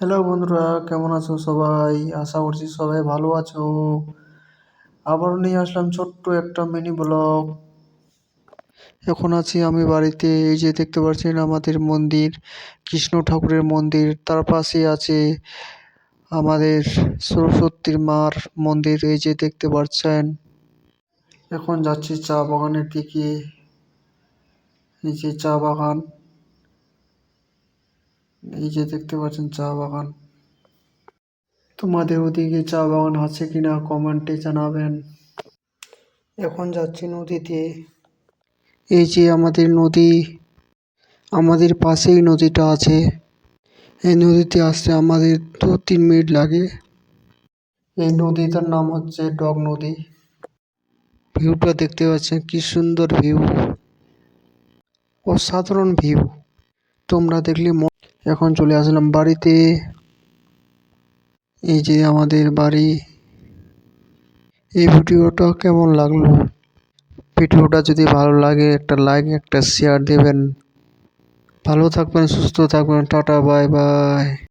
Hello বন্ধুরা, কেমন আছো সবাই? আশা করছি সবাই ভালো আছো। আবারও নিয়ে আসলাম ছোট্ট একটা মিনি ব্লগ। এখন আছি আমি বাড়িতে। এই যে দেখতে পাচ্ছেন আমাদের মন্দির, কৃষ্ণ ঠাকুরের মন্দির। তার পাশে আছে আমাদের সরস্বতীর মার মন্দির, এই যে দেখতে পাচ্ছেন। এখন যাচ্ছি চা বাগানের দিকে। এই যে চা বাগান, এই যে দেখতে পাচ্ছেন চা বাগান। তোমাদের ওদিকে চা বাগান আছে কিনা কমেন্টে জানাবেন। এখন যাচ্ছি নদীতে। এই যে আমাদের নদী, আমাদের পাশেই নদীটা আছে। এই নদীতে আসতে আমাদের 2-3 মিনিট লাগে। এই নদীটার নাম হচ্ছে ডগ নদী। ভিউটা দেখতে পাচ্ছেন, কি সুন্দর ভিউ, অসাধারণ ভিউ। তোমরা দেখলে এখন চলে আসলাম বাড়িতে। এই যে আমাদের বাড়ি। এই ভিডিওটা কেমন লাগলো? ভিডিওটা যদি ভালো লাগে একটা লাইক একটা শেয়ার দেবেন। ভালো থাকবেন, সুস্থ থাকবেন, টাটা বাই বাই।